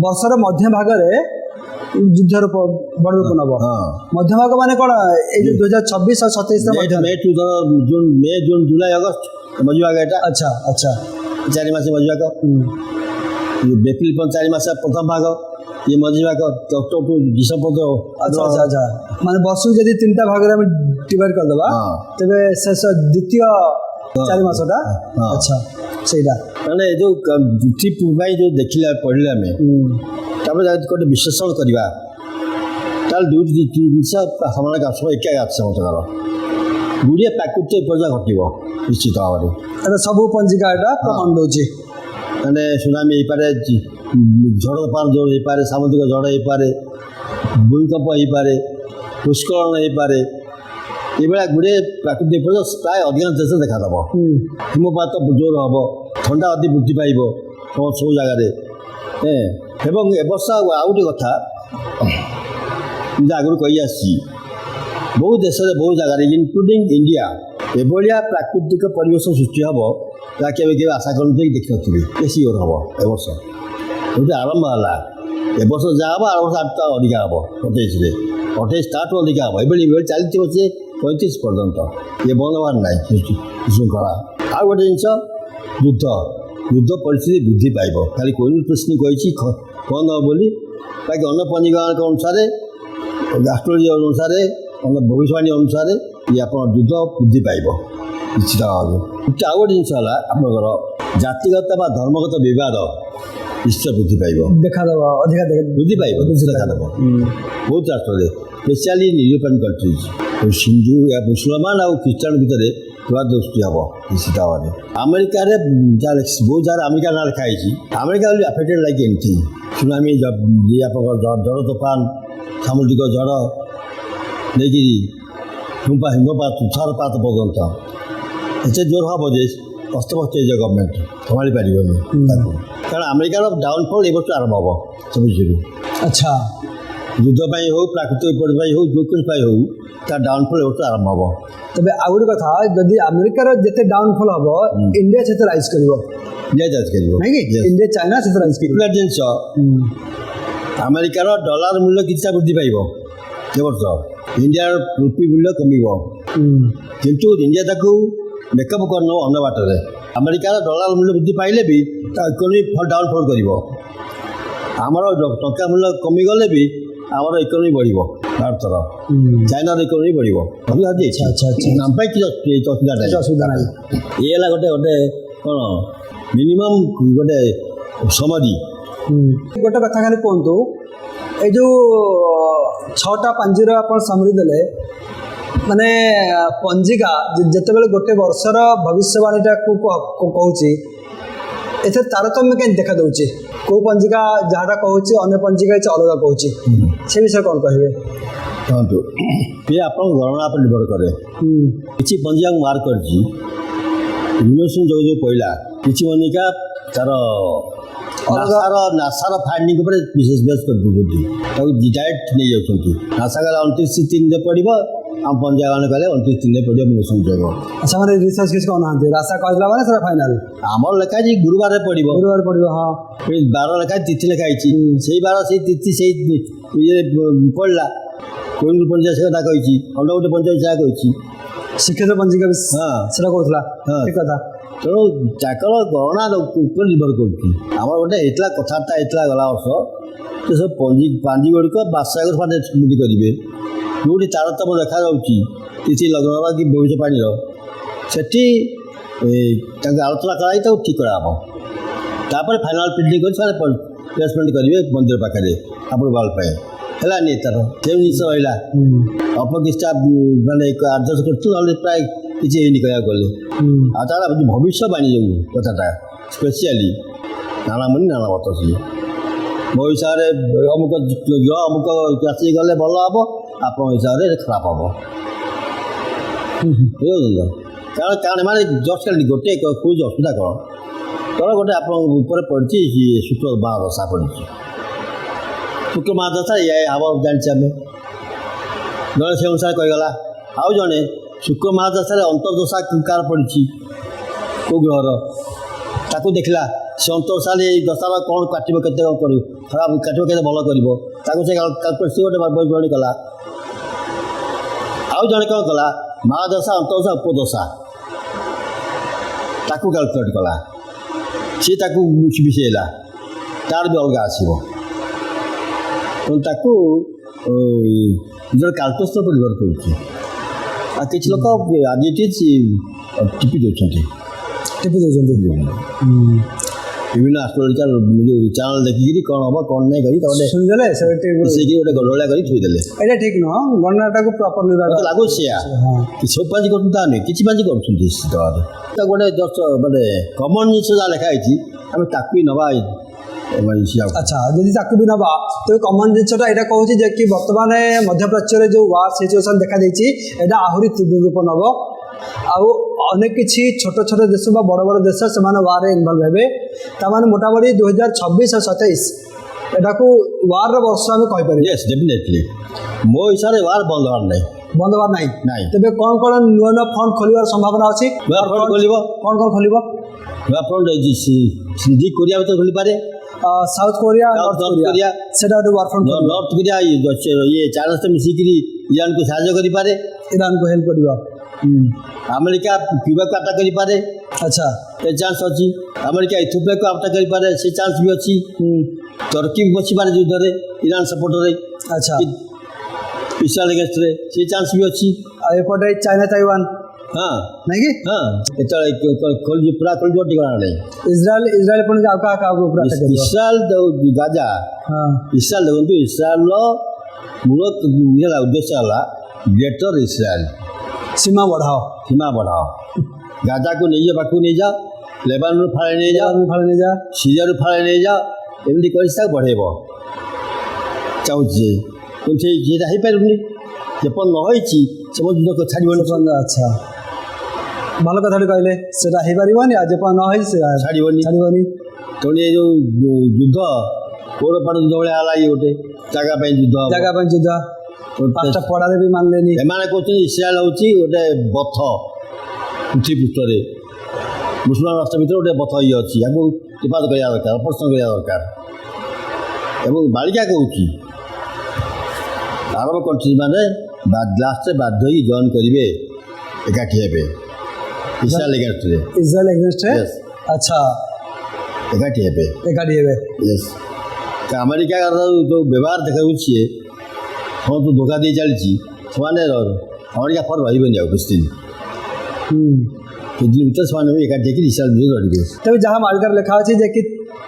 ବର୍ଷର ମଧ୍ୟ ଭାଗରେ ଯୁଦ୍ଧର ବଡ଼ ରୂପ ନବ। ମଧ୍ୟ ଭାଗ ମାନେ କ'ଣ ଏଇ ଯେଉଁ 2026 ଆଉ 27 ମେ ଜୁନ୍ ଜୁଲାଇ ଅଗଷ୍ଟ ମଝି ଭାଗ ଏଇଟା। ଆଚ୍ଛା ଆଚ୍ଛା 4 ମାସ ମଝି ଭାଗ। ଏପ୍ରିଲ 4 ମାସ ପ୍ରଥମ ଭାଗ, ଇଏ ମଝି ଭାଗ ଅକ୍ଟୋବର ଡିସେମ୍ବର। ଆଚ୍ଛା ଆଚ୍ଛା ଆଚ୍ଛା ମାନେ ବର୍ଷକୁ ଯଦି 3ଟା ଭାଗରେ ଆମେ ଡିଭାଇଡ୍ କରିଦେବା ତେବେ ଶେଷ ଦ୍ୱିତୀୟ 4 ମାସଟା। ଆଚ୍ଛା ସେଇଟା ମାନେ ଯେଉଁ ପୃଥିବୀ ପାଇଁ ଯେଉଁ ଦେଖିଲା ପଢ଼ିଲେ ଆମେ, ତାପରେ ଗୋଟେ ବିଶ୍ଳେଷଣ କରିବା, ତାହେଲେ ଦୁଇଟି ଜିନିଷ ସମାନ ଏକା ସମସ୍ତଙ୍କର ଗୁଡ଼ିଏ ପ୍ରାକୃତିକ ବିପର୍ଯ୍ୟୟ ଘଟିବ ନିଶ୍ଚିତ ଭାବରେ। ଏଇଟା ସବୁ ପଞ୍ଜିକା ଏଇଟା ପ୍ରମାଣ ଦେଉଛି। ମାନେ ସୁନାମି ହେଇପାରେ, ଝଡ଼ ତୋଫାନ ଜୋର ହେଇପାରେ, ସାମୁଦ୍ରିକ ଝଡ଼ ହେଇପାରେ, ଭୂମିକମ୍ପ ହେଇପାରେ, ଭୂସ୍ଖଳନ ହେଇପାରେ, ଏଭଳିଆ ଗୁଡ଼ିଏ ପ୍ରାକୃତିକ ବିପର୍ଯ୍ୟୟ ପ୍ରାୟ ଅଧିକାଂଶ ଦେଶ ଦେଖାଦେବ। ହିମପାତ ଜୋର ହେବ, ଥଣ୍ଡା ଅତି ବୃଦ୍ଧି ପାଇବ ସବୁ ଜାଗାରେ। ଏବଂ ଏ ବର୍ଷ ଆଉ ଗୋଟେ କଥା ଆଗରୁ କହି ଆସିଛି, ବହୁ ଦେଶରେ ବହୁ ଜାଗାରେ ଇନକ୍ଲୁଡ଼ିଂ ଇଣ୍ଡିଆ ଏଭଳିଆ ପ୍ରାକୃତିକ ପରିବେଶ ସୃଷ୍ଟି ହେବ ଯାହା କେବେ ଆଶା କରନ୍ତି ଦେଖିନଥିବେ। ବେଶୀ ଜୋର ହେବ ଏ ବର୍ଷ। ଗୋଟେ ଆରମ୍ଭ ହେଲା, ଏ ବର୍ଷ ଯାହା ହେବ ଆର ବର୍ଷ ଅଧିକା ହେବ। 28 ତାଠୁ ଅଧିକା ହେବ। ଏଭଳି ଚାଲିଥିବ ସେ 35 ପର୍ଯ୍ୟନ୍ତ। ଇଏ ବନ୍ଦ ହେବାର ନାହିଁ ଶୃଙ୍ଖଳା। ଆଉ ଗୋଟେ ଜିନିଷ, ଯୁଦ୍ଧ ପରିସ୍ଥିତି ବୃଦ୍ଧି ପାଇବ। ଖାଲି କୋଭିଡ୍ ପ୍ରଶ୍ନ କହିଛି ବନ୍ଦ ହେବ ବୋଲି, ବାକି ଅନ୍ୟ ପଞ୍ଜିକାଙ୍କ ଅନୁସାରେ, ଆଷ୍ଟ୍ରୋଲୋଜି ଅନୁସାରେ, ଭବିଷ୍ୟବାଣୀ ଅନୁସାରେ ଇଏ ଆପଣ ଯୁଦ୍ଧ ବୃଦ୍ଧି ପାଇବ ନିଶ୍ଚିତ ଭାବରେ। ଆଉ ଗୋଟେ ଜିନିଷ ହେଲା ଆପଣଙ୍କର ଜାତିଗତ ବା ଧର୍ମଗତ ବିବାଦ ନିଶ୍ଚୟ ବୃଦ୍ଧି ପାଇବ, ଦେଖାଦେବ, ଅଧିକା ବୃଦ୍ଧି ପାଇବ, ଦେଖାଦେବ ବହୁତ ରାଷ୍ଟ୍ରରେ, specially in European countries. Hindu ମୁସଲମାନ ଆଉ ଖ୍ରୀଷ୍ଟିଆନ ଭିତରେ ବିବାଦ ସୃଷ୍ଟି ହେବ ନିଶ୍ଚିତ ଭାବରେ। ଆମେରିକାରେ ବହୁତ ଜାଗାରେ ଆମେରିକା ନାଁ ଲେଖା ହେଇଛି। ଆମେରିକା ବୋଲି ଆଫେକ୍ଟେଡ୍ ଲାଇକ୍ ଏନିଥିଙ୍ଗ। ସୁନାମି, ଆପଣଙ୍କର ଝଡ଼ ତୋଫାନ, ସାମୁଦ୍ରିକ ଝଡ଼ ନେଇକିରି ହିମପାତ, ତୁଷାରପାତ ପର୍ଯ୍ୟନ୍ତ ଏତେ ଜୋର ହେବ ଯେ ଅସ୍ତବ୍ୟସ୍ତ ହେଇଯିବ, ଗଭର୍ଣ୍ଣମେଣ୍ଟ ସମ୍ଭାଳି ପାରିବନି ତାକୁ। କାରଣ ଆମେରିକାର ଡାଉନଫଲ୍ ଏ ବର୍ଷ ଆରମ୍ଭ ହେବ ସବୁ ବିଷୟରୁ। ଆଚ୍ଛା, ଯୁଦ୍ଧ ପାଇଁ ହେଉ, ପ୍ରାକୃତିକ ବିପର୍ଯ୍ୟୟ ପାଇଁ ହେଉ, ଯେଉଁ କିଛି ପାଇଁ ହେଉ, ତା ଡାଉନଫଲ୍ ଏ ବର୍ଷ ଆରମ୍ଭ ହେବ। ତେବେ ଆଉ ଗୋଟେ କଥା, ଯଦି ଆମେରିକାର ଯେତେ ଡାଉନଫଲ୍ ହେବ, ଇଣ୍ଡିଆ ସେତେ ରାଇଜ୍ କରିବ। ଇଣ୍ଡିଆ ଚାଇନା ସେତେ ରାଇଜ୍ କରିବ। ଜିନିଷ ଆମେରିକାର ଡଲାର ମୂଲ୍ୟ କିଛିଟା ବୃଦ୍ଧି ପାଇବ ଏ ବର୍ଷ, ଇଣ୍ଡିଆର ରୁପି ମୂଲ୍ୟ କମିବ। କିନ୍ତୁ ଇଣ୍ଡିଆ ତାକୁ ମେକଅପ୍ କରିନେବ ଅନ୍ୟ ବାଟରେ। ଆମେରିକାର ଡଲାର ମୂଲ୍ୟ ବୃଦ୍ଧି ପାଇଲେ ବି ତା ଇକୋନୋମି ଡାଉନଫଲ୍ କରିବ। ଆମର ଟଙ୍କା ମୂଲ୍ୟ କମିଗଲେ ବି ଆମର ଇକୋନୋମି ବଢ଼ିବ ଭାରତର, ଚାଇନାର ଇକୋନୋମି ବଢ଼ିବ। ଆମ ପାଇଁ କିଛି ଅସୁବିଧା ନାହିଁ। ଇଏ ହେଲା ଗୋଟେ କ'ଣ ମିନିମମ୍ ଗୋଟେ ସମରି। ଗୋଟେ କଥା ଖାଲି କୁହନ୍ତୁ, ଏଇ ଯେଉଁ 6ଟା ପାଞ୍ଜିର ଆପଣ ସମରି ଦେଲେ, ମାନେ ପଞ୍ଜିକା ଯେତେବେଳେ ଗୋଟେ ବର୍ଷର ଭବିଷ୍ୟବାଣୀଟାକୁ କହୁଛି, ଏଥିରେ ତାରତମ୍ୟ କେମିତି ଦେଖାଦେଉଛି? କେଉଁ ପଞ୍ଜିକା ଯାହାଟା କହୁଛି ଅନ୍ୟ ପଞ୍ଜିକା କିଛି ଅଲଗା କହୁଛି, ସେ ବିଷୟରେ କ'ଣ କହିବେ? କୁହନ୍ତୁ, ଇଏ ଆପଣଙ୍କ ଗଣନା ଉପରେ ନିର୍ଭର କରେ। କିଛି ପଞ୍ଜିକା ମୁଁ ମାର୍କ କରିଛି, ୟୁନିଭର୍ସିଟି ଯେଉଁ ପଇଲା, କିଛି ପଞ୍ଜିକା ତା'ର ନାସାର ଫାଇଣ୍ଡିଂ ଉପରେ ବିଶେଷ ବେଶ କରିଦେଉଛନ୍ତି, ତାକୁ ଡାଇରେକ୍ଟ ନେଇଯାଉଛନ୍ତି। ନାସା କଲେ 29/3 ପଡ଼ିବ, ଆମ ପଞ୍ଜିକା ମାନେ କଲେ 29/3 ପଡ଼ିବ ସଂଯୋଗ। ଆଚ୍ଛା, ମାନେ ରିସର୍ଚ୍ଚ କିଛି କରୁନାହାନ୍ତି, ନାସା କହିଲା ମାନେ ସେଟା ଫାଇନାଲ। ଆମର ଲେଖା ହେଇଛି ଗୁରୁବାରରେ ପଡ଼ିବ। ହଁ, ବାର ଲେଖା ତିଥି ଲେଖା ହେଇଛି, ସେଇ ବାର ସେଇ ତିଥି ସେଇ ଇଏ ପଡ଼ିଲା। କୋଉ ପଞ୍ଜିକା ସେ କଥା କହିଛି, ଅନ୍ୟ ଗୋଟେ ପଞ୍ଜିକା ସେୟା କହିଛି। ଶିକ୍ଷିତ ପଞ୍ଜିକା ସେଟା କହୁଥିଲା। ଠିକ କଥା। ତେଣୁ ତାଙ୍କର ଗଣନା ଉପରେ ନିର୍ଭର କରୁଛି। ଆମର ଗୋଟେ ହେଇଥିଲା କଥାବାର୍ତ୍ତା ହେଇଥିଲା ଗଲା ବର୍ଷ, ସେ ସବୁ ପାଞ୍ଜି ଗୁଡ଼ିକ ବାତ୍ସାଗର ସ୍ମୃତି କରିବେ। ଯେଉଁଠି ତାରତମ୍ୟ ଦେଖାଯାଉଛି କିଛି ଲଗ୍ନର କି ଭବିଷ୍ୟବାଣୀର, ସେଠି ତାଙ୍କୁ ଆଲୋଚନା କରାଯାଇ ତାକୁ ଠିକ୍ କରାହେବ। ତାପରେ ଫାଇନାଲ୍ ପ୍ରିଣ୍ଟିଂ କରି ସେମାନେ ପ୍ଲେସମେଣ୍ଟ କରିବେ ମନ୍ଦିର ପାଖରେ ଆପ୍ରୁଭାଲ୍ ପାଇଁ। ହେଲାନି ତାର କେଉଁ ଜିନିଷ ରହିଲା, ଅଳ୍ପ କିଛିଟା ମାନେ ଆଡଜଷ୍ଟ କରୁଛୁ, ନହେଲେ ପ୍ରାୟ କିଛି ହେଇନି କହିବାକୁ ଗଲେ। ଆଉ ତାର ଭବିଷ୍ୟବାଣୀ ଯେଉଁ କଥାଟା ସ୍ପେସିଆଲି ନାନାମଣି ନାନା ମତ, ସିଏ ମୋ ହିସାବରେ ଅମୁକ ରାଶି ଗଲେ ଭଲ ହେବ, ଆପଣଙ୍କ ହିସାବରେ ଖରାପ ହେବ। ବୁଝିପାରୁଛନ୍ତି ତ? କାରଣ ଏମାନେ ଜଷ୍ଟ ଖାଲି ଗୋଟେ କହୁଛି ଅସୁବିଧା କ'ଣ, ଧର ଗୋଟେ ଆପଣଙ୍କ ଉପରେ ପଡ଼ିଛି ଶୁକ୍ର ମହାଦଶା ପଡ଼ିଛି, ଶୁକ୍ର ମହାଦଶା ଇଏ ହେବ ଜାଣିଛେ ଆମେ, ଜଣେ ସେ ଅନୁସାରେ କହିଗଲା। ଆଉ ଜଣେ ଶୁକ୍ର ମହାଦଶାରେ ଅନ୍ତର୍ଦଶା କାର ପଡ଼ିଛି କେଉଁ ଗ୍ରହର, ତାକୁ ଦେଖିଲା ସେ ଅନ୍ତର୍ଶାଳୀ ଏଇ ଦଶାର କ'ଣ କାଟିବ କେତେ କ'ଣ କରିବ ଖରାପ କାଟିବ କେତେ ଭଲ କରିବ ତାକୁ ସେ ସେ ଗୋଟେ ଜଣେ କଲା। ଆଉ ଜଣେ କ'ଣ କଲା ମହାଦଶା ଅନ୍ତର୍ଦଶା ଉପଦଶା ତାକୁ କାଲକୁଲେଟ୍ କଲା ସିଏ ତାକୁ ମିଶେଇଲା ତାର ବି ଅଲଗା ଆସିବ ତେଣୁ ତାକୁ ନିଜର କାଲକସ୍ତ ଉପରେ ନିର୍ଭର କରୁଛି। ଆଉ କିଛି ଲୋକ ଆଜି ଟିପି ଦେଉଛନ୍ତି ବିଭିନ୍ନ ଆଷ୍ଟ୍ରୋଲୋଜିକାଲ ଯେଉଁ ଚ୍ୟାନେଲ୍ ଦେଖିକିରି କ'ଣ ହେବ କ'ଣ ନାହିଁ କରି ଶୁଣିଦେଲେ ସେଇଠି ଗୋଟେ ଗଣ୍ଡଗୋଳିଆ କରି ଥୋଇଦେଲେ। ଏଇଟା ଠିକ୍ ନୁହଁ ଗଣନାଟାକୁ ପ୍ରପର ମୋତେ ଲାଗୁଛି ସେଇଆ ସବୁ ପାଞ୍ଜି କରୁଛନ୍ତି ତା ନୁହେଁ କିଛି ପାଞ୍ଜି କରୁଛନ୍ତି ତ ଗୋଟେ ଜଷ୍ଟ ମାନେ କମନ୍ ଜିନିଷ ଯାହା ଲେଖା ହେଇଛି ଆମେ ତାକୁ ହିଁ ନେବା। ଆଚ୍ଛା ଯଦି ତାକୁ ବି ନେବା ତେବେ କମନ୍ ଜିନିଷଟା ଏଇଟା କହୁଛି ଯେ କି ବର୍ତ୍ତମାନ ମଧ୍ୟପ୍ରାଚ୍ୟରେ ଯେଉଁ ୱାର୍ ସିଚୁଏସନ୍ ଦେଖାଦେଇଛି ଏଇଟା ଆହୁରି ତୀବ୍ର ରୂପ ନେବ। ଆଉ ଅନେକ କିଛି ଛୋଟ ଛୋଟ ଦେଶ ବା ବଡ଼ ବଡ଼ ଦେଶ ସେମାନେ ୱାର୍ରେ ଇନଭଲ୍ଭ ହେବେ। ତାମାନେ ମୋଟାମୋଟି 2026 ଆଉ 27 ଏଟାକୁ ୱାର୍ର ବର୍ଷ ଆମେ କହିପାରିବା। ୟେସ୍ ଡେଫିନେଟଲି ମୋ ହିସାବରେ ୱାର୍ ବନ୍ଦ ହେବାର ନାହିଁ ବନ୍ଦ ହେବାର ନାହିଁ। ତେବେ କ'ଣ କ'ଣ ନୂଆ ନୂଆ ଫ୍ରଣ୍ଟ ଖୋଲିବାର ସମ୍ଭାବନା ଅଛି? ନୂଆ ଫ୍ରଣ୍ଟ ଖୋଲିବ କ'ଣ କ'ଣ ଖୋଲିବ? ନୂଆ ଫ୍ରଣ୍ଟ ଦି କୋରିଆ ଭିତରେ ଖୋଲିପାରେ ସାଉଥ କୋରିଆ ନର୍ଥ କୋରିଆ ସେଟା ଗୋଟେ ୱାର୍ ଫ୍ରଣ୍ଟ ନର୍ଥ କୋରିଆ ଇଏ ଚାଇନା ସହିତ ମିଶିକିରି ଇରାନକୁ ସାହାଯ୍ୟ କରିପାରେ ଇରାନକୁ ହେଲ୍ପ କରିବ। ଆମେରିକା କ୍ୟୁବାକୁ ଆଟାକ୍ କରିପାରେ। ଆଚ୍ଛା ଏ ଚାନ୍ସ ଅଛି। ଆମେରିକା ଇଥିଓପିଆକୁ ଆଟାକ୍ କରିପାରେ ସେ ଚାନ୍ସ ବି ଅଛି। ଟର୍କି ବି ବସିପାରେ ଯୁଦ୍ଧରେ ଇରାନ ସପୋର୍ଟରେ। ଆଚ୍ଛା ଇସ୍ରାଏଲ ଏଗେନ୍ଷ୍ଟରେ ସେ ଚାନ୍ସ ବି ଅଛି। ଆଉ ଏପଟେ ଚାଇନା ତାଇୱାନ ହଁ ନାଇଁ କି ଏତେବେଳେ ପୁରା ଖୋଲିଯିବ ଠିକଣା ନାହିଁ। ଇସ୍ରାଏଲ ପୁଣି ଆଉ କାହାକୁ ଇସ୍ରାଏଲ ଗାଜା ଇସ୍ରାଏଲ ଦେଖନ୍ତୁ ଇସ୍ରାଏଲର ମୂଳ ଉଦ୍ଦେଶ୍ୟ ହେଲା ଗ୍ରେଟର ଇସ୍ରାଏଲ ସୀମା ବଢ଼ାଅ ଗାଜାକୁ ନେଇଯାଅ ପାଖକୁ ନେଇଯାଅ ଲେବାନରୁ ଫାଳେ ନେଇଯାଅ ସିରିଆରୁ ଫାଳେ ନେଇଯାଅ ଏମିତି କରି ତାକୁ ବଢ଼େଇବ ଚାହୁଁଛି କିନ୍ତୁ ସେଇଟା ହେଇପାରୁନି ଯେପର୍ଯ୍ୟନ୍ତ ନ ହେଇଛି ସେ ଯୁଦ୍ଧ ଛାଡ଼ିବନି। ଆଚ୍ଛା ଭଲ କଥାଟି କହିଲେ ସେଟା ହେଇପାରିବନି ଆଉ ଯେପର୍ଯ୍ୟନ୍ତ ନ ହେଇଛି ସେ ଛାଡ଼ିବନି। ତେଣୁ ଏ ଯେଉଁ ଯୁଦ୍ଧ ପୌରପାଟ ଯୁଦ୍ଧ ଭଳିଆ ହେଲା ଇଏ ଗୋଟେ ଜାଗା ପାଇଁ ଯୁଦ୍ଧ ପଡ଼ାରେ ବି ମାନିଲେନି। ଏମାନେ କହୁଛନ୍ତି ଇସ୍ରାଏଲ ହେଉଛି ଗୋଟେ ବଥ ପୃଥିବୀ ପୃଷ୍ଠରେ ମୁସଲମାନ ରାଷ୍ଟ୍ର ଭିତରେ ଗୋଟେ ବଥ ଇଏ ଅଛି ୟାକୁ ବିପାଦ କରିବା ଦରକାର ଅପରେସନ୍ କରିବା ଦରକାର। ଏବଂ ବାଳିକା କହୁଛି ଆରବ କଣ୍ଟ୍ରି ମାନେ ଲାଷ୍ଟରେ ବାଧ୍ୟ ହେଇକି ଜଏନ୍ କରିବେ ଏକାଠି ହେବେ ଇସ୍ରାଏଲ ଏଗେନ୍ଷ୍ଟରେ। ଆଚ୍ଛା ଏକାଠି ହେବେ ୟେସ୍। ଆମେରିକାର ଯେଉଁ ବ୍ୟବହାର ଦେଖାଯାଉଛି ସମସ୍ତଙ୍କୁ ଧୋକା ଦେଇ ଚାଲିଛି ସେମାନେ ଆମେରିକା ଫର ରହିବେନି ଆଉ କିଛି ଦିନ ଭିତରେ ସେମାନେ ଏକାଠି ହେଇକି ଇସ୍ରାଏଲ ବିରୁଦ୍ଧରେ ଲଢ଼ିବେ। ତେବେ ଯାହା ମାଳିକାରେ ଲେଖା ଅଛି ଯେ କି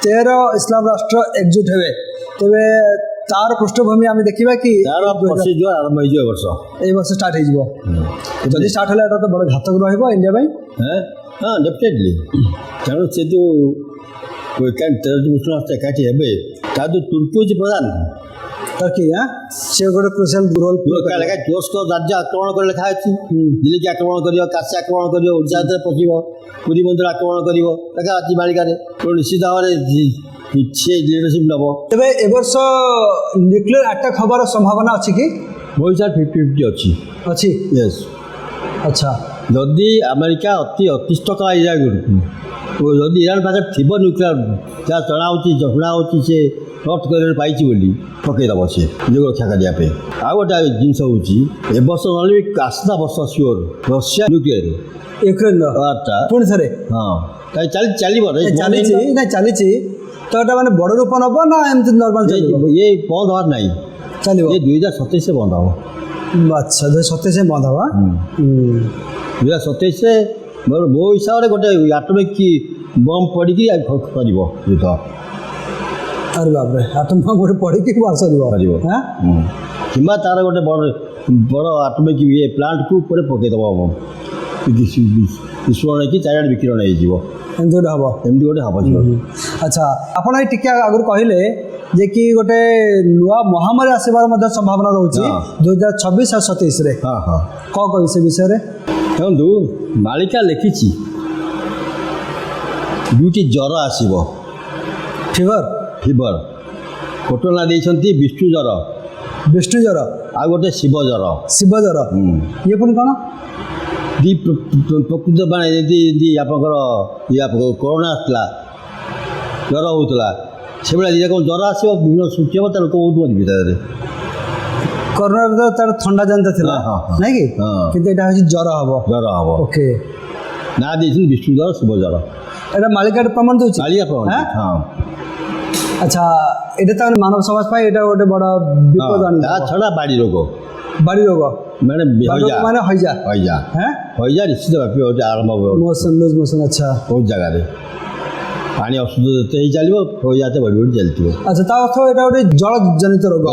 13 ଇସଲାମ ରାଷ୍ଟ୍ର ଏକଜୁଟ ହେବେ ତେବେ ତାର ପୃଷ୍ଠଭୂମି ଆମେ ଦେଖିବା କି ତାର ପ୍ରୋସିଜ୍ୟୋର ଆରମ୍ଭ ହେଇଯିବ ଏଇ ବର୍ଷ ଷ୍ଟାର୍ଟ ହେଇଯିବ। ଯଦି ଷ୍ଟାର୍ଟ ହେଲେ ଏଟା ତ ବଡ଼ ଘାତକ ରହିବ ଇଣ୍ଡିଆ ପାଇଁ। ହଁ ଡେଫିନେଟଲି ତେଣୁ ସେ ଯେଉଁ ମୁସଲମାନ ରାଷ୍ଟ୍ର ଏକାଠି ହେବେ ତା ଯେଉଁ ତୁର୍କୀ ହେଉଛି ପ୍ରଧାନ ଟର୍କି ସେ ଗୋଟେ କ୍ରୁସିଆଲ ରୋଲ୍ ଲେଖା ତୁରସ୍କ ରାଜ୍ୟ ଆକ୍ରମଣ କରି ଲେଖା ଅଛି ଦିଲ୍ଲୀକି ଆକ୍ରମଣ କରିବ କାଶୀ ଆକ୍ରମଣ କରିବ ଓଡ଼ିଶା ଭିତରେ ପଶିବ ପୁରୀ ମନ୍ଦିର ଆକ୍ରମଣ କରିବ ଲେଖା ଅଛି ମାଳିକାରେ। ତେଣୁ ନିଶ୍ଚିତ ଭାବରେ ସେ ଲିଡରସିପ୍ ନେବ। ତେବେ ଏ ବର୍ଷ ନ୍ୟୁକ୍ଲିୟର ଆଟାକ୍ ହେବାର ସମ୍ଭାବନା ଅଛି କି? ମୋ ହିସାବରେ 50-50 ଅଛି। ୟେସ୍। ଆଚ୍ଛା ଯଦି ଆମେରିକା ଅତିଷ୍ଠ କଲା ଇରାନକୁ ଯଦି ଇରାନ ପାଖରେ ଥିବ ନ୍ୟୁକ୍ଲିୟର ଯାହା ଜଣାହେଉଛି ସେ ନର୍ଥ କୋରିଆରେ ପାଇଛି ବୋଲି ପକାଇଦେବ ସେ ନିଜକୁ ରକ୍ଷା କରିବା ପାଇଁ। ଆଉ ଗୋଟେ ଜିନିଷ ହେଉଛି ଏ ବର୍ଷ ନହେଲେ ବି ଆସନ୍ତା ବର୍ଷ ସିଓର ରଷିଆ ନ୍ୟୁକ୍ଲିୟର ୟୁକ୍ରେନଟା ପୁଣି ଥରେ ଚାଲିବ ଚାଲିଛି ତ ଏଟା ମାନେ ବଡ଼ ରୂପ ନେବ ନା ଏମିତି ନର୍ମାଲ ଇଏ ବନ୍ଦ ହେବାର ନାହିଁ ଚାଲିବ। 2027 ବନ୍ଦ ହେବ। ଆଚ୍ଛା 2027 ବନ୍ଦ ହେବ। 2027 ମୋ ହିସାବରେ ଗୋଟେ ଆଟମିକ୍ ବମ୍ ପଡ଼ିକି ସରିବ ଯୁଦ୍ଧ। ଆରେ ବାପରେ ଆଟମ୍ ବମ୍ ଗୋଟେ ପଡ଼ିକି ସରିବ କିମ୍ବା ତାର ଗୋଟେ ବଡ଼ ଆଟମିକ୍ ଇଏ ପ୍ଲାଣ୍ଟକୁ ଉପରେ ପକାଇଦେବ ବିସ୍ଫୋରଣ ହେଇକି ଚାରିଆଡ଼େ ବିକିରଣ ହେଇଯିବ। ଏମିତି ଗୋଟେ ହେବ। ଆଚ୍ଛା ଆପଣ ଏଇ ଟିକେ ଆଗରୁ କହିଲେ ଯେ କି ଗୋଟେ ନୂଆ ମହାମାରୀ ଆସିବାର ମଧ୍ୟ ସମ୍ଭାବନା ରହୁଛି 2026 ଆଉ 27ରେ। କ'ଣ କହିବି ସେ ବିଷୟରେ? ଦେଖନ୍ତୁ ମାଳିକା ଲେଖିଛି ଦୁଇଟି ଜ୍ୱର ଆସିବ ଫିଭର ଘଟଣା ଦେଇଛନ୍ତି ବିଷ୍ଣୁ ଜ୍ୱର ଆଉ ଗୋଟେ ଶିବ ଜ୍ୱର ଇଏ ପୁଣି କ'ଣ ପ୍ରକୃତ ମାନେ ଯେମିତି ଆପଣଙ୍କର କରୋନା ଆସିଥିଲା ଜ୍ୱର ହେଉଥିଲା ସେଭଳିଆ ଯେକୌଣସି ଜ୍ୱର ଆସିବ ବିଭିନ୍ନ ସୃଷ୍ଟି ହେବ ତା ଲୋକ ବହୁତ ମରିବେ ତା ଦେହରେ। କରୋନାରେ ତ ତାର ଥଣ୍ଡା ଜନିତ ଥିଲା ହଁ, ହଁ, ନାଇଁ କି ହଁ। କିନ୍ତୁ ଏଇଟା ହେଉଛି ଜ୍ୱର ହବ। ଜ୍ୱର ହେବ ଓକେ, ନାଁ ଦେଇଛନ୍ତି ବିଷ୍ଣୁ ଜ୍ୱର ଶିବ ଜ୍ୱର ଏଇଟା ମାଳିକାରେ ପ୍ରମାଣ ଦେଉଛି। କାଳିଆ ପ୍ରମାଣ ହଁ ଆଚ୍ଛା, ଏଇଟା ତାମାନେ ମାନବ ସମାଜ ପାଇଁ ଏଇଟା ଗୋଟେ ବଡ଼ ବିପଦ ତା ଆଣିବ। ଛଡ଼ା ବାଡ଼ି ରୋଗ ବାଡ଼ି ରୋଗ ମାନେ ବାଡ଼ି ରୋଗ ମାନେ ହଇଜା ହଇଜା হ্যাঁ ହଇଜା ନିଶ୍ଚିତ ବ୍ୟାପିବ ହେଉଛି ଆରମ୍ଭ ହେବ ମୋସନ ଲୁଜ ମୋସନ। ଆଚ୍ଛା ବହୁତ ଜାଗାରେ ପାଣି ଅଶୁଦ୍ଧ ଯେତେ ହେଇ ଚାଲିବ ହଇଜା ଏତେ ବଢ଼ି ବଢ଼ି ଚାଲିଥିବ। ଆଚ୍ଛା, ତା ଅର୍ଥ ଏଇଟା ଗୋଟେ ଜଳ ଜନିତ ରୋଗ।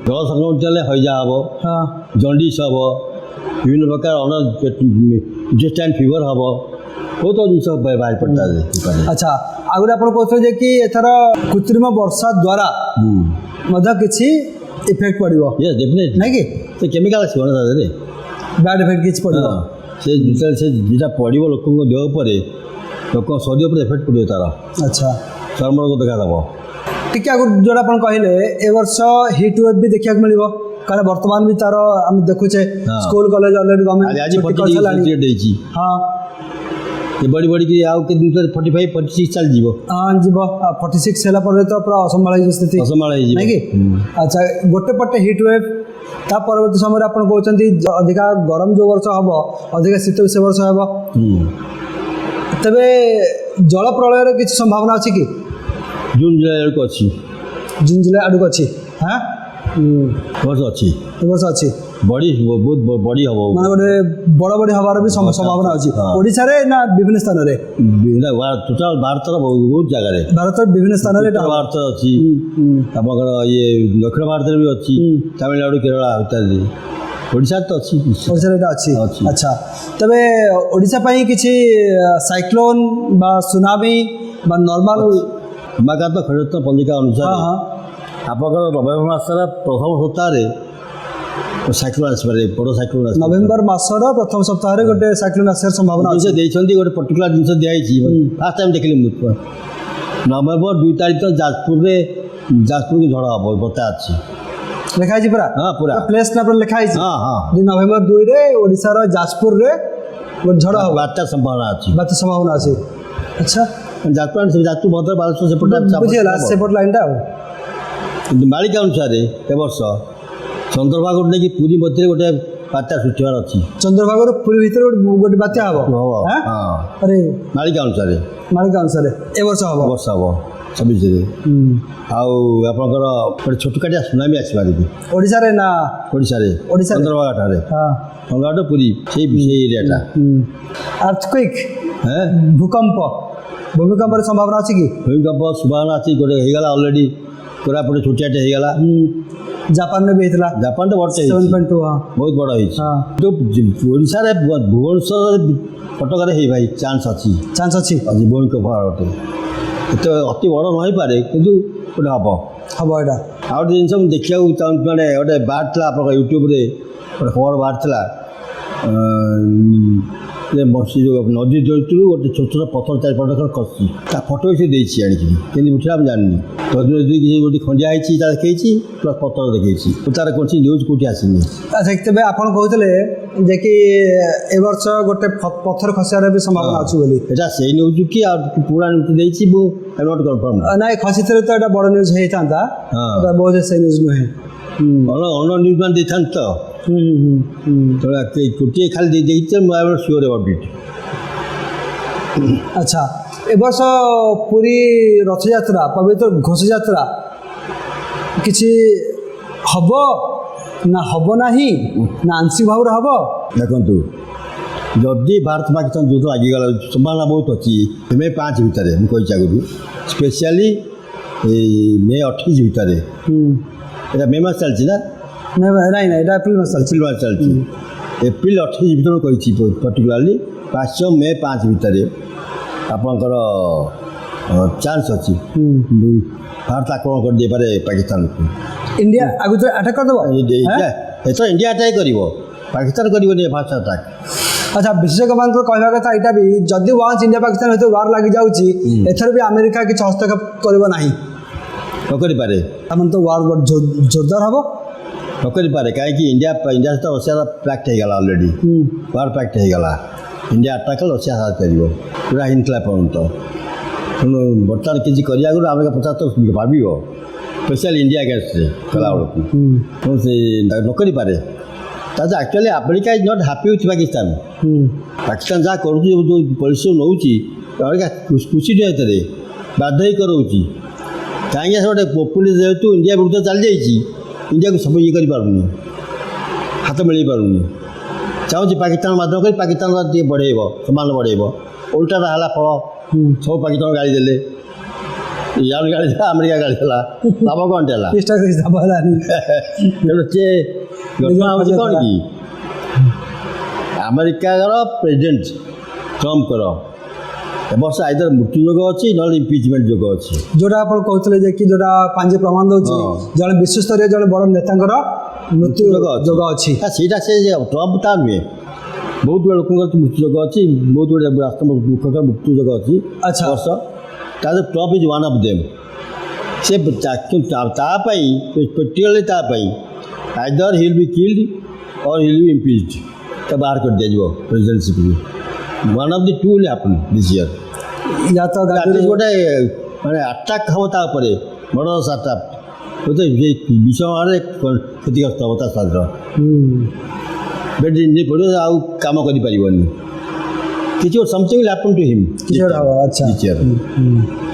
ଜଳ ସଂକ୍ରମଣ ହେଲେ ହଇଜା ହେବ, ହଁ ଜଣ୍ଡିସ୍ ହେବ, ବିଭିନ୍ନ ପ୍ରକାର ଇଣ୍ଟେଷ୍ଟାଇନ୍ ଫିଭର ହେବ, ବହୁତ ଜିନିଷ ବାହାରି ପଡ଼ିଥାଏ। ଆଚ୍ଛା, ଆଉ ଗୋଟେ ଆପଣ କହୁଥିଲେ ଯେ କି ଏଥର କୃତ୍ରିମ ବର୍ଷା ଦ୍ୱାରା ମଧ୍ୟ କିଛି ଇଫେକ୍ଟ ପଡ଼ିବ ଡେଫିନେଟ୍ ନାଇଁ କି? ସେ କେମିକାଲ ଆସିବ ନା ତା ଦେହରେ ବ୍ୟାଡ୍ ଇଫେକ୍ଟ କିଛି ପଡ଼ିବ। ସେ ଯେତେବେଳେ ସେ ଯେଟା ପଡ଼ିବ ଲୋକଙ୍କ ଦେହ ଉପରେ ଲୋକଙ୍କ ଶରୀର ଉପରେ ଏଫେକ୍ଟ ପଡ଼ିବ ତାର ଆଚ୍ଛା, ଚର୍ମରୋଗ ଦେଖାଦେବ। ଟିକେ ଆଗରୁ ଯେଉଁଟା ଆପଣ କହିଲେ ଏ ବର୍ଷ ହିଟ୍ ୱେଭ୍ ବି ଦେଖିବାକୁ ମିଳିବ, କାରଣ ବର୍ତ୍ତମାନ ବି ତାର ଆମେ ଦେଖୁଛେ ସ୍କୁଲ କଲେଜ ଅଲରେଡ଼ି ଗଭର୍ଣ୍ଣମେଣ୍ଟ ଆଜି ଛୁଟି କରିସାରିଲାଣି। ଦେଇଛି ହଁ ସେ ବଢ଼ି ବଢ଼ିକି ଆଉ କେତେ ଦିନ 45 46 ଚାଲିଯିବ। ହଁ ଯିବ, 46 ହେଲା ପରେ ତ ପୁରା ଅସମ୍ଭାଳ ହେଇଯିବ ସ୍ଥିତି ଅସମ୍ଭାଳ ହେଇଯିବ ନାଇଁ କି? ଆଚ୍ଛା, ଗୋଟେ ପଟେ ହିଟ୍ ୱେଭ୍, ତା ପରବର୍ତ୍ତୀ ସମୟରେ ଆପଣ କହୁଛନ୍ତି ଅଧିକା ଗରମ ଯେଉଁ ବର୍ଷ ହେବ ଅଧିକା ଶୀତ ବି ସେ ବର୍ଷ ହେବ। ତେବେ ଜଳ ପ୍ରଳୟର କିଛି ସମ୍ଭାବନା ଅଛି କି? ଜୁନ୍ ଜୁଲାଇ ବେଳକୁ ଅଛି, ଜୁନ୍ ଜୁଲାଇ ଆଡ଼କୁ ଅଛି। ହଁ ବର୍ଷ ଅଛି, ଏ ବର୍ଷ ଅଛି, ବଢ଼ି ବହୁତ ବଢ଼ି ହେବ, ମାନେ ଗୋଟେ ବଡ଼ ବଡ଼ି ହେବାର ବି ସମ୍ଭାବନା ଅଛି। ଓଡ଼ିଶାରେ ନା ବିଭିନ୍ନ ସ୍ଥାନରେ? ଟୋଟାଲ ଭାରତର ବହୁତ ଜାଗାରେ, ଭାରତର ବିଭିନ୍ନ ସ୍ଥାନରେ ଏଇଟା ଉତ୍ତର ଭାରତରେ ଅଛି, ଆପଣଙ୍କର ଇଏ ଦକ୍ଷିଣ ଭାରତରେ ବି ଅଛି, ତାମିଲନାଡ଼ୁ କେରଳ ଇତ୍ୟାଦି। ଓଡ଼ିଶାରେ ତ ଅଛି, ଓଡ଼ିଶାରେ ଏଇଟା ଅଛି। ଅଛି। ଆଚ୍ଛା, ତେବେ ଓଡ଼ିଶା ପାଇଁ କିଛି ସାଇକ୍ଲୋନ୍ ବା ସୁନାମି ବା ନର୍ମାଲ ହିମାକାନ୍ତ କ୍ଷେତ୍ର ପଞ୍ଜିକା ଅନୁସାରେ ଆପଣଙ୍କର ନଭେମ୍ବର ମାସର ପ୍ରଥମ ସପ୍ତାହରେ ସାଇକ୍ଲୋନ୍ ଆସିପାରେ, ବଡ଼ ସାଇକ୍ଲୋନ୍ ଆସିପାରେ। ନଭେମ୍ବର ମାସର ପ୍ରଥମ ସପ୍ତାହରେ ଗୋଟେ ସାଇକ୍ଲୋନ୍ ଆସିବାର ସମ୍ଭାବନା ଅଛି। ଜିନିଷ ଦେଇଛନ୍ତି, ଗୋଟେ ପର୍ଟିକୁଲାର ଜିନିଷ ଦିଆହେଇଛି। ଫାର୍ଷ୍ଟ ଟାଇମ୍ ଦେଖିଲି ମୁଁ ନଭେମ୍ବର 2 ତାରିଖ ଯାଜପୁରକୁ ଝଡ଼ ହେବ ବତା ଅଛି, ଲେଖା ହେଇଛି ପୁରା। ହଁ ପୁରା ପ୍ଲେସ୍ ନା ପୁରା ଲେଖା ହେଇଛି। ହଁ ନଭେମ୍ବର 2ରେ ଓଡ଼ିଶାର ଯାଜପୁରରେ ଗୋଟେ ଝଡ଼ ହେବ, ବାତ୍ୟା ସମ୍ଭାବନା ଅଛି, ବାତ୍ୟା ସମ୍ଭାବନା ଅଛି। ଆଚ୍ଛା, ଯାଜପୁର ଭଦ୍ରକ ବାଲେଶ୍ୱର ସେପଟେ ବୁଝିଗଲା ସେପଟ ଲାଇନ୍ଟା ଆଉ। କିନ୍ତୁ ମାଳିକା ଅନୁସାରେ ଏ ବର୍ଷ ଚନ୍ଦ୍ରଭାଗକୁ ନେଇକି ପୁରୀ ମଧ୍ୟରେ ଗୋଟେ ବାତ୍ୟା ସୃଷ୍ଟି ହେବାର ଅଛି। ଚନ୍ଦ୍ରଭାଗରୁ ପୁରୀ ଭିତରେ ଗୋଟେ ବାତ୍ୟା ହେବ। ଆରେ ମାଳିକା ଅନୁସାରେ ଏ ବର୍ଷ ହେବ, 26ରେ। ଆଉ ଆପଣଙ୍କର ଗୋଟେ ଛୋଟକାଟିଆ ସୁନାମି ଆସିପାରିବି ଓଡ଼ିଶାରେ ନା ଓଡ଼ିଶାରେ ଚନ୍ଦ୍ରଭାଗାଠାରେ, ଚନ୍ଦ୍ରଭାଗା ପୁରୀ ସେଇ ଏରିଆଟା। ଆର୍ଥକ୍ୱିକ୍, ଭୂମିକମ୍ପର ସମ୍ଭାବନା ଅଛି କି? ଭୂମିକମ୍ପ ସମ୍ଭାବନା ଅଛି, ଗୋଟେ ହେଇଗଲା ଅଲରେଡ଼ି, କୋରାପୁଟ ଛୋଟିଆଟେ ହେଇଗଲା। ଜାପାନରେ ବି ହେଇଥିଲା, ଜାପାନରେ ବଡ଼ଟେ ହେଇଛି, 7.2 ବହୁତ ବଡ଼ ହେଇଛି। ଓଡ଼ିଶାରେ ଭୁବନେଶ୍ୱର କଟକରେ ହେଇପାଇ ଚାନ୍ସ ଅଛି ଭୂମିକମ୍ପ ଗୋଟେ, ଏତେ ଅତି ବଡ଼ ନ ହେଇପାରେ କିନ୍ତୁ ଗୋଟେ ହେବ ଏଇଟା। ଆଉ ଗୋଟେ ଜିନିଷ ମୁଁ ଦେଖିବାକୁ ଚାହୁଁଛି, ମାନେ ଗୋଟେ ବାହାରିଥିଲା ଆପଣଙ୍କ ୟୁଟ୍ୟୁବରେ ଗୋଟେ ଖବର ବାହାରିଥିଲା, ଯେଉଁ ନଦୀ ଜଳରୁ ଗୋଟେ ଛୋଟ ଛୋଟ ପଥର 4-5 ଖସିଛି, ତା ଫଟୋ ବି ସେ ଦେଇଛି ଆଣିକି, କେମିତି ଉଠିଲା ମୁଁ ଜାଣିନି। ନଦୀ କିଛି ଗୋଟେ ଖଣ୍ଡିଆ ହେଇଛି ତା ଦେଖେଇଛି, ପ୍ଲସ୍ ପଥର ଦେଖେଇଛି, ତାର କୌଣସି ନ୍ୟୁଜ୍ କେଉଁଠି ଆସିନି। ଆଚ୍ଛା, ତେବେ ଆପଣ କହୁଥିଲେ ଯେ କି ଏ ବର୍ଷ ଗୋଟେ ପଥର ଖସିବାର ବି ସମ୍ଭାବନା ଅଛି ବୋଲି, ଏଇଟା ସେଇ ନ୍ୟୁଜ୍ କି ଆଉ ପୁରା ନ୍ୟୁଜ୍ ଦେଇଛି, ମୁଁ ନଟ୍ କନଫର୍ମ। ନାଇଁ, ଖସିଥିଲେ ତ ଏଇଟା ବଡ଼ ନ୍ୟୁଜ୍ ହେଇଥାନ୍ତା, ବହୁତ ସେ ନ୍ୟୁଜ୍ ନୁହେଁ। ଅନ ନ୍ୟୁଜ୍ ମାନେ ଦେଇଥାନ୍ତି ତ, ଗୋଟିଏ ଖାଲି ଦେଇଛି, ମୁଁ ସିଓର ଆବାଉଟ୍ ଇଟ୍। ଆଚ୍ଛା, ଏ ବର୍ଷ ପୁରୀ ରଥଯାତ୍ରା, ପବିତ୍ର ଘୋଷଯାତ୍ରା କିଛି ହବ ନା ହବ ନାହିଁ, ନା ଆଂଶିକ ଭାବରେ ହବ? ଦେଖନ୍ତୁ, ଯଦି ଭାରତ ପାକିସ୍ତାନ ଯୁଦ୍ଧ ଲାଗିଗଲା, ସମ୍ଭାବନା ବହୁତ ଅଛି ମେ 5 ଭିତରେ, ମୁଁ କହିଛି ଆଗରୁ, ସ୍ପେଶିଆଲି ମେ 28 ଭିତରେ। ଏଇଟା ମେ ମାସ ଚାଲିଛି ନା? ନାଇଁ, ଏଇଟା ଏପ୍ରିଲ ମାସ ଚାଲିଛି। ଏପ୍ରିଲ 28 ଭିତରେ କହିଛି, ପର୍ଟିକୁଲାରଲି ମେ 5 ଭିତରେ ଆପଣଙ୍କର ଚାନ୍ସ ଅଛି ଭାରତ ଆକ୍ରମଣ କରିଦେଇପାରେ ପାକିସ୍ତାନକୁ। ଇଣ୍ଡିଆ ଆଗରୁ ଆଟାକ୍ କରିଦେବ, ଏଥର ଇଣ୍ଡିଆ ଆଟାକ୍ କରିବ, ପାକିସ୍ତାନ କରିବନି ଫାର୍ଷ୍ଟ ଆଟାକ୍। ଆଚ୍ଛା, ବିଶେଷଜ୍ଞମାନଙ୍କର କହିବା କଥା ଏଇଟା ବି, ଯଦି ୱାନ୍ସ ଇଣ୍ଡିଆ ପାକିସ୍ତାନ ଭିତରେ ୱାର୍ ଲାଗିଯାଉଛି, ଏଥର ବି ଆମେରିକା କିଛି ହସ୍ତକ୍ଷେପ କରିବ ନାହିଁ, ନ କରିପାରେ। ତାମାନେ ତ ୱାର୍ ଜୋରଦାର ହେବ। ନ କରିପାରେ, କାହିଁକି ଇଣ୍ଡିଆ ସହିତ ରଷିଆର ପ୍ୟାକ୍ଟ ହେଇଗଲା, ଅଲରେଡ଼ି ୱାର୍ ପ୍ୟାକ୍ଟ ହେଇଗଲା। ଇଣ୍ଡିଆ ଆଟାକ୍ କଲେ ରଷିଆ ସାହାଯ୍ୟ କରିବ, ପୁରା ହେଇନଥିଲା ପର୍ଯ୍ୟନ୍ତ। ତେଣୁ ବର୍ତ୍ତମାନ କିଛି କରିବା ଆଗରୁ ଆମେ ପଚାଶ ଭାବିବ ସ୍ପେଶାଲ ଇଣ୍ଡିଆ ଆଗେନ୍ଷ୍ଟରେ କଲାବେଳକୁ ତେଣୁ ସେ ନ କରିପାରେ ତାହେଲେ actually America is not happy with Pakistan. Pakistan ଯାହା କରୁଛି ଯେଉଁ ପଲିସି ନେଉଛି ଆମେରିକା ଖୁସି ନୁହେଁ ଏଥିରେ ବାଧ୍ୟ ହେଇ କରାଉଛି କାହିଁକି ସେ ଗୋଟେ ପପୁଲିସ ଯେହେତୁ ଇଣ୍ଡିଆ ବିରୁଦ୍ଧ ଚାଲିଯାଇଛି ଇଣ୍ଡିଆକୁ ସବୁ ଇଏ କରିପାରୁନି ହାତ ମିଳେଇ ପାରୁନି ଚାହୁଁଛି ପାକିସ୍ତାନ ମାଧ୍ୟମ କରି ପାକିସ୍ତାନ ଟିକେ ବଢ଼େଇବ ସମାନ ବଢ଼େଇବ ଓଲଟାଟା ହେଲା ଫଳ ସବୁ ପାକିସ୍ତାନ ଗାଳି ଦେଲେ ଇରାନ ଗାଳି ଦେଲା ଆମେରିକା ଗାଳି ଦେଲା ଲାଭ କ'ଣଟେ ହେଲା ତେଣୁ ସେ ଘଟଣା ହେଉଛି କ'ଣ କି ଆମେରିକାର ପ୍ରେସିଡେଣ୍ଟ ଟ୍ରମ୍ପଙ୍କର ଏ ବର୍ଷ ଆଇଦର ମୃତ୍ୟୁ ଯୋଗ ଅଛି ନହେଲେ ଇମ୍ପିଚମେଣ୍ଟ ଯୋଗ ଅଛି ଯୋଉଟା ଆପଣ କହୁଥିଲେ ଯେ କି ଯୋଉଟା ପାଞ୍ଜି ପ୍ରମାଣ ଦେଉଛି ଜଣେ ବିଶ୍ୱସ୍ତରୀୟ ଜଣେ ବଡ଼ ନେତାଙ୍କର ମୃତ୍ୟୁ ଯୋଗ ଅଛି ସେଇଟା ସେ ଟ୍ରମ୍ପ ତା ନୁହେଁ ବହୁତ ଗୁଡ଼ିଏ ଲୋକଙ୍କର ମୃତ୍ୟୁ ଯୋଗ ଅଛି ବହୁତ ଗୁଡ଼ିଏ ରାଷ୍ଟ୍ର ମୁଖ୍ୟଙ୍କର ମୃତ୍ୟୁ ଯୋଗ ଅଛି ବର୍ଷ ତା Trump is one of them ସେ ତା ପାଇଁ ପର୍ଟିକୁଲାରଲି ତା ପାଇଁ either he will be killed or he will be impeached ତା ବାହାର କରିଦିଆଯିବ ପ୍ରେସିଡେନ୍ସିକୁ one of the two will happen this year ଗୋଟେ ମାନେ ଆଟାକ୍ ହେବ ତା ଉପରେ ବଡ଼ ଆଟାକ୍ ବିଷୟ ଭାବରେ କ୍ଷତିଗ୍ରସ୍ତ ହେବ ତା ସ୍ୱାଧୀନ ବେଡ୍ ଇଞ୍ଜୁରି ପଡ଼ିବ ଆଉ କାମ କରିପାରିବନି କିଛି ସମଥିଙ୍ଗ ୱିଲ୍ ହାପନ୍ ଟୁ ହିମ୍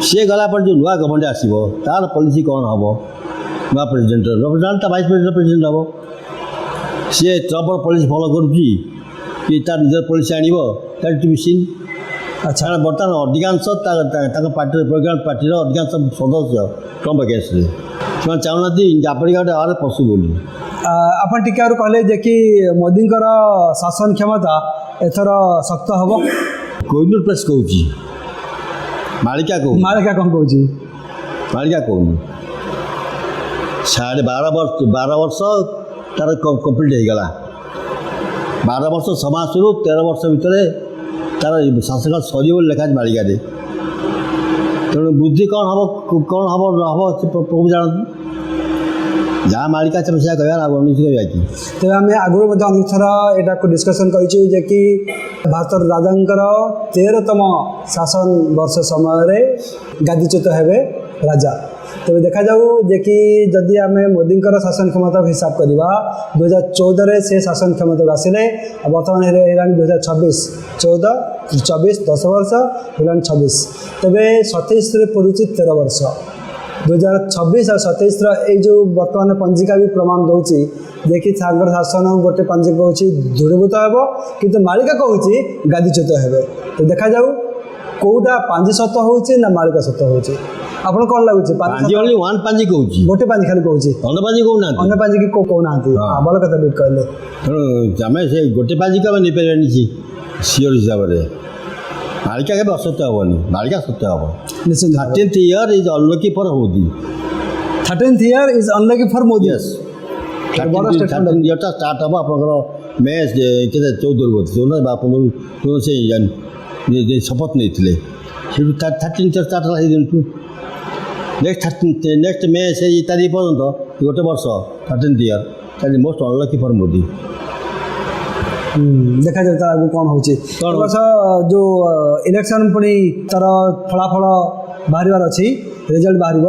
ସିଏ ଗଲା ପରେ ଯେଉଁ ନୂଆ ଗଭର୍ଣ୍ଣମେଣ୍ଟ ଆସିବ ତା'ର ପଲିସି କ'ଣ ହେବ ନୂଆ ପ୍ରେସିଡେଣ୍ଟର ତା ଭାଇସ୍ ପ୍ରେସିଡେଣ୍ଟ ହେବ ସିଏ ଟ୍ରମ୍ପର ପଲିସି ଫଲୋ କରୁଛି କି ତା ନିଜର ପଲିସି ଆଣିବ ଦ୍ୟାଟ୍ ଟୁ ବି ସିନ୍ କାରଣ ବର୍ତ୍ତମାନ ଅଧିକାଂଶ ତାଙ୍କ ପାର୍ଟିର ଅଧିକାଂଶ ସଦସ୍ୟ ଟ୍ରମ୍ପ ଏଗେନ୍ଷ୍ଟରେ ସେମାନେ ଚାହୁଁନାହାନ୍ତି ଆମେରିକା ଗୋଟେ ଆରେ ପଶୁ ବୋଲି ଆପଣ ଟିକେ ଆହୁରି କହିଲେ ଯେ କି ମୋଦିଙ୍କର ଶାସନ କ୍ଷମତା ଏଥର ଶକ୍ତ ହେବ କୋହିନୂର ପ୍ରେସ୍ କହୁଛି ମାଳିକା କ'ଣ କହୁଛି ମାଳିକା କହୁନି 12 ବର୍ଷ ତାର କମ୍ପ୍ଲିଟ୍ ହେଇଗଲା 12 ବର୍ଷ ସମାଜରୁ 13 ବର୍ଷ ଭିତରେ ତାର ଶାସନ ସରିବ ବୋଲି ଲେଖା ଅଛି ମାଳିକାରେ ତେଣୁ ବୁଦ୍ଧି କ'ଣ ହେବ ସେ ପ୍ରଭୁ ଜାଣନ୍ତି ଯାହା ମାଳିକା ସେ ସେଇଆ କହିବା ନା ନିଶ୍ଚିତ କହିବା କି ତେବେ ଆମେ ଆଗରୁ ମଧ୍ୟ ଅନେକ ଥର ଏଟାକୁ ଡିସ୍କସନ୍ କରିଛୁ ଯେ କି ଭାରତର ରାଜାଙ୍କର 13ତମ ଶାସନ ବର୍ଷ ସମୟରେ ଗାଦିଚ୍ୟୁତ ହେବେ ରାଜା ତେବେ ଦେଖାଯାଉ ଯେ କି ଯଦି ଆମେ ମୋଦିଙ୍କର ଶାସନ କ୍ଷମତାକୁ ହିସାବ କରିବା 2014ରେ ସେ ଶାସନ କ୍ଷମତାକୁ ଆସିଲେ ଆଉ ବର୍ତ୍ତମାନ ହେଲାଣି 2026 14 24 10 ବର୍ଷ ହେଲାଣି 26 ତେବେ 27ରେ ପଡ଼ୁଛି 13 ବର୍ଷ 2026 ଆଉ 27ର ଏଇ ଯେଉଁ ବର୍ତ୍ତମାନ ପଞ୍ଜିକା ବି ପ୍ରମାଣ ଦେଉଛି ଯେ କି ତାଙ୍କର ଶାସନ ଗୋଟେ ପଞ୍ଜିକା କହୁଛି ଦୃଢ଼ୀଭୂତ ହେବ କିନ୍ତୁ ମାଳିକା କହୁଛି ଗାଦିଚ୍ୟୁତ ହେବେ ତ ଦେଖାଯାଉ କେଉଁଟା ପାଞ୍ଜି ସତ ହେଉଛି ନା ମାଳିକା ସତ ହେଉଛି ଆପଣ କ'ଣ ଲାଗୁଛି ପାଞ୍ଜି କହୁଛି ଗୋଟେ ପାଞ୍ଜି ଖାଲି କହୁଛି ଅନ୍ୟ ପାଞ୍ଜି କହୁନାହାନ୍ତି ଅନ୍ୟ ପାଞ୍ଜିକି କହୁନାହାନ୍ତି ଭଲ କଥା ବି କହିଲେ ତେଣୁ ଆମେ ସେ ଗୋଟେ ପାଞ୍ଜିକୁ ଆମେ ନେଇପାରିବାନି ସିଓର ହିସାବରେ ମାଳିକା କେବେ ଅସତ୍ୟ ହେବନି ମାଳିକା ସତ୍ୟ ହେବ ନିଶ୍ଚିତ 13th year is unlucky for Modi 13th year is unlucky for Modi yes 13th yearଟା ଷ୍ଟାର୍ଟ ହେବ ଆପଣଙ୍କର ମେ କେତେ 14 ବା 15 ସେ ଶପଥ ନେଇଥିଲେ ସେଠୁ 13th year ଷ୍ଟାର୍ଟ ହେଲା ସେଇଦିନଠୁ ନେକ୍ସଟ ମେ ସେଇ ତାରିଖ ପର୍ଯ୍ୟନ୍ତ ଗୋଟେ ବର୍ଷ 13th year that is most unlucky for Modi ଦେଖାଯାଉ ତାର ଆଗକୁ କ'ଣ ହେଉଛି ବର୍ଷ ଯେଉଁ ଇଲେକ୍ସନ୍ ପୁଣି ତାର ଫଳାଫଳ ବାହାରିବାର ଅଛି ରେଜଲ୍ଟ ବାହାରିବ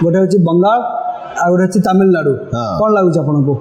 ଗୋଟେ ହେଉଛି ବଙ୍ଗାଳ ଆଉ ଗୋଟେ ହେଉଛି ତାମିଲନାଡ଼ୁ କ'ଣ ଲାଗୁଛି ଆପଣଙ୍କୁ